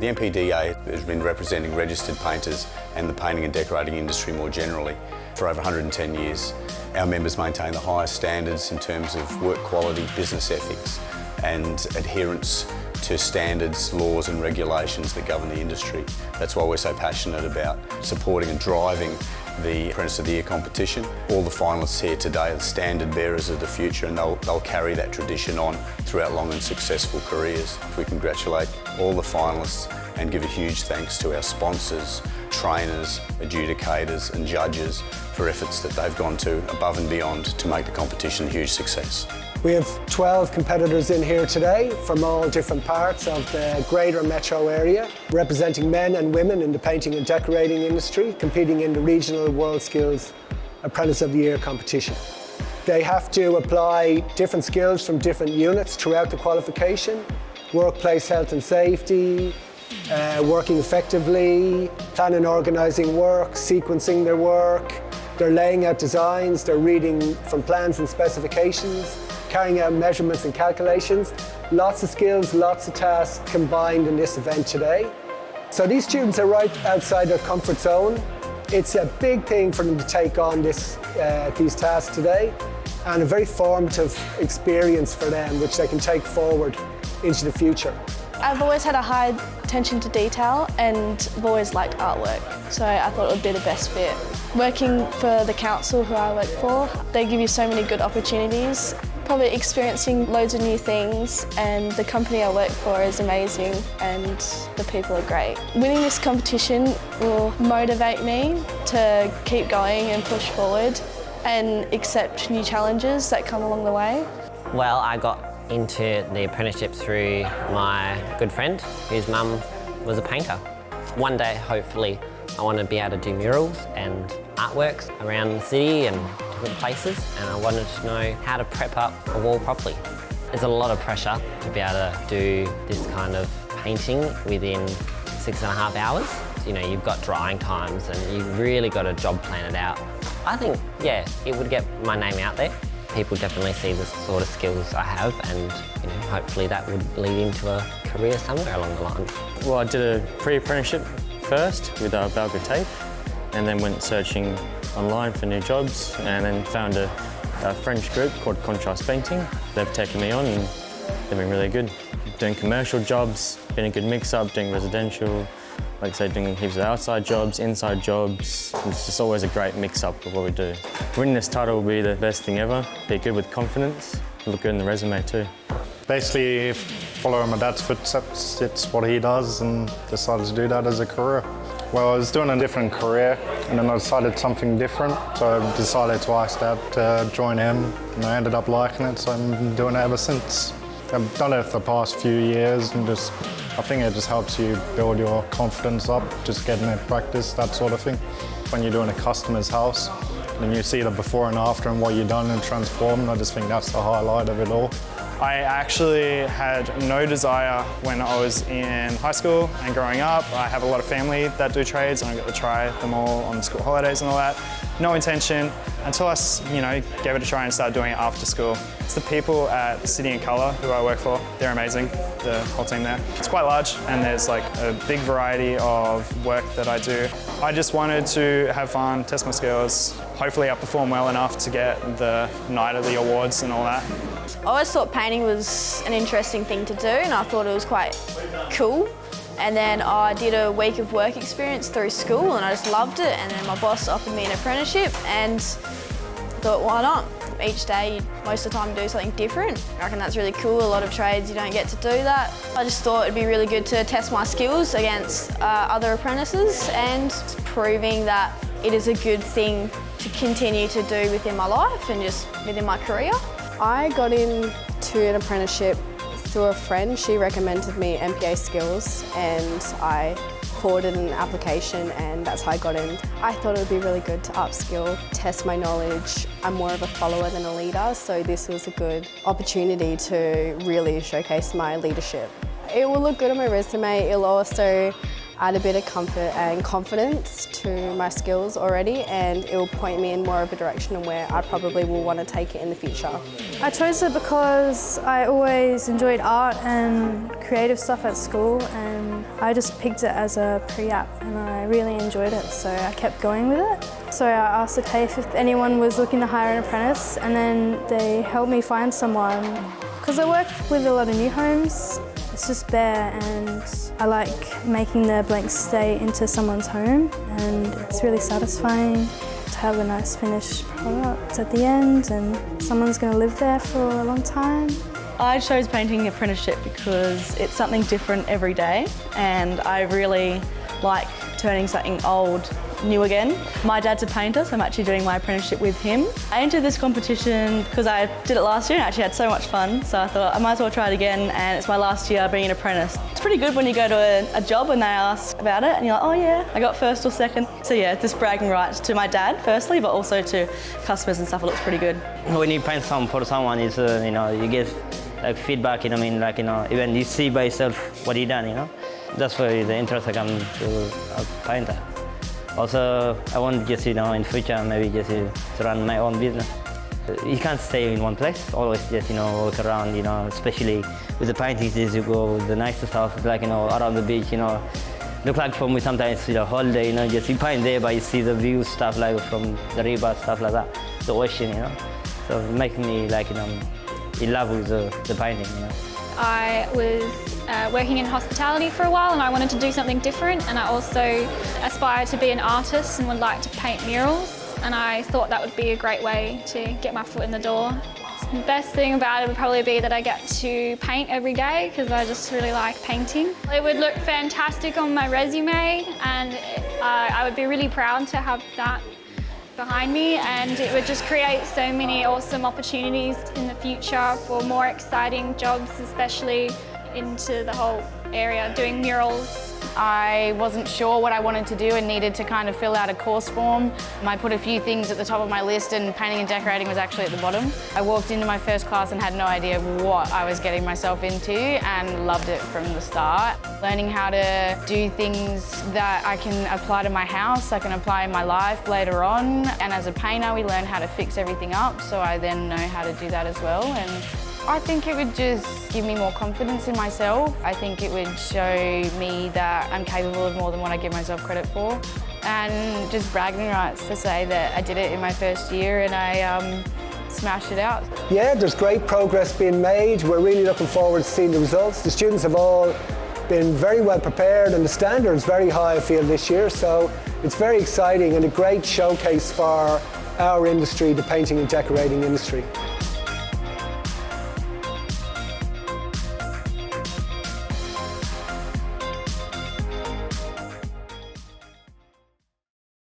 The MP&DA has been representing registered painters and the painting and decorating industry more generally for over 110 years. Our members maintain the highest standards in terms of work quality, business ethics and adherence to standards, laws and regulations that govern the industry. That's why we're so passionate about supporting and driving the Apprentice of the Year competition. All the finalists here today are the standard bearers of the future, and they'll carry that tradition on throughout long and successful careers. We congratulate all the finalists and give a huge thanks to our sponsors, trainers, adjudicators and judges for efforts that they've gone to above and beyond to make the competition a huge success. We have 12 competitors in here today from all different parts of the greater metro area, representing men and women in the painting and decorating industry, competing in the regional World Skills Apprentice of the Year competition. They have to apply different skills from different units throughout the qualification: workplace health and safety, working effectively, planning and organising work, sequencing their work, they're laying out designs, they're reading from plans and specifications, carrying out measurements and calculations. Lots of skills, lots of tasks combined in this event today. So these students are right outside their comfort zone. It's a big thing for them to take on these tasks today, and a very formative experience for them, which they can take forward into the future. I've always had a high attention to detail and I've always liked artwork, so I thought it would be the best fit. Working for the council who I work for, they give you so many good opportunities, probably experiencing loads of new things, and the company I work for is amazing and the people are great. Winning this competition will motivate me to keep going and push forward and accept new challenges that come along the way. Well, I got into the apprenticeship through my good friend whose mum was a painter. One day, hopefully, I want to be able to do murals and artworks around the city and different places, and I wanted to know how to prep up a wall properly. There's a lot of pressure to be able to do this kind of painting within 6.5 hours. You know, you've got drying times and you've really got to job plan it out. I think, yeah, it would get my name out there. People definitely see the sort of skills I have, and hopefully that would lead into a career somewhere along the line. Well, I did a pre-apprenticeship first with Belga Tape, and then went searching online for new jobs, and then found a French group called Contrast Painting. They've taken me on and they've been really good. Doing commercial jobs, been a good mix-up, doing residential, like I say, doing heaps of outside jobs, inside jobs. It's just always a great mix-up of what we do. Winning this title will be the best thing ever. Be good with confidence, look good in the resume too. Basically, following my dad's footsteps, it's what he does, and decided to do that as a career. Well, I was doing a different career, and then I decided something different, so I decided to ask Dad to join him, and I ended up liking it, so I've been doing it ever since. I've done it for the past few years, and I think it just helps you build your confidence up, just getting it practice, that sort of thing. When you're doing a customer's house, and you see the before and after and what you've done and transformed, I just think that's the highlight of it all. I actually had no desire when I was in high school and growing up. I have a lot of family that do trades, and I got to try them all on the school holidays and all that. No intention until I gave it a try and started doing it after school. It's the people at City and Colour who I work for. They're amazing, the whole team there. It's quite large, and there's like a big variety of work that I do. I just wanted to have fun, test my skills. Hopefully I perform well enough to get the night of the awards and all that. I always thought painting was an interesting thing to do, and I thought it was quite cool. And then I did a week of work experience through school, and I just loved it. And then my boss offered me an apprenticeship, and thought, why not? Each day, most of the time, you do something different. I reckon that's really cool. A lot of trades, you don't get to do that. I just thought it'd be really good to test my skills against other apprentices, and proving that it is a good thing to continue to do within my life and just within my career. I got into an apprenticeship through a friend. She recommended me MP&DA skills, and I forwarded an application, and that's how I got in. I thought it would be really good to upskill, test my knowledge. I'm more of a follower than a leader, so this was a good opportunity to really showcase my leadership. It will look good on my resume. It'll also add a bit of comfort and confidence to my skills already, and it will point me in more of a direction of where I probably will want to take it in the future. I chose it because I always enjoyed art and creative stuff at school, and I just picked it as a pre-app and I really enjoyed it, so I kept going with it. So I asked the TAFE if anyone was looking to hire an apprentice, and then they helped me find someone. Because I work with a lot of new homes, it's just bare, and I like making the blank slate into someone's home, and it's really satisfying to have a nice finished product at the end, and someone's going to live there for a long time. I chose painting apprenticeship because it's something different every day, and I really like turning something old new again. My dad's a painter, so I'm actually doing my apprenticeship with him. I entered this competition because I did it last year and actually had so much fun, so I thought I might as well try it again, and it's my last year being an apprentice. It's pretty good when you go to a job and they ask about it and you're like, oh yeah, I got first or second. So yeah, just bragging rights to my dad firstly, but also to customers and stuff. It looks pretty good. When you paint something for someone, it's you get like feedback, even you see by yourself what you done, That's why the interest I come to a painter. Also, I want just, in future, maybe just to run my own business. You can't stay in one place, always just, walk around, especially with the paintings, you go with the nicer stuff, like, around the beach, Look like for me sometimes, whole day, just you paint there, but you see the view, stuff like from the river, stuff like that, the ocean, So it makes me, like, in love with the painting, I was working in hospitality for a while and I wanted to do something different, and I also aspired to be an artist and would like to paint murals, and I thought that would be a great way to get my foot in the door. The best thing about it would probably be that I get to paint every day because I just really like painting. It would look fantastic on my resume, and I would be really proud to have that behind me, and it would just create so many awesome opportunities in the future for more exciting jobs, especially into the whole area doing murals. I wasn't sure what I wanted to do and needed to kind of fill out a course form. I put a few things at the top of my list and painting and decorating was actually at the bottom. I walked into my first class and had no idea what I was getting myself into and loved it from the start. Learning how to do things that I can apply to my house, I can apply in my life later on. And as a painter, we learn how to fix everything up, so I then know how to do that as well. And I think it would just give me more confidence in myself. I think it would show me that I'm capable of more than what I give myself credit for. And just bragging rights to say that I did it in my first year and I smashed it out. Yeah, there's great progress being made. We're really looking forward to seeing the results. The students have all been very well prepared and the standard's very high, I feel, this year. So it's very exciting and a great showcase for our industry, the painting and decorating industry.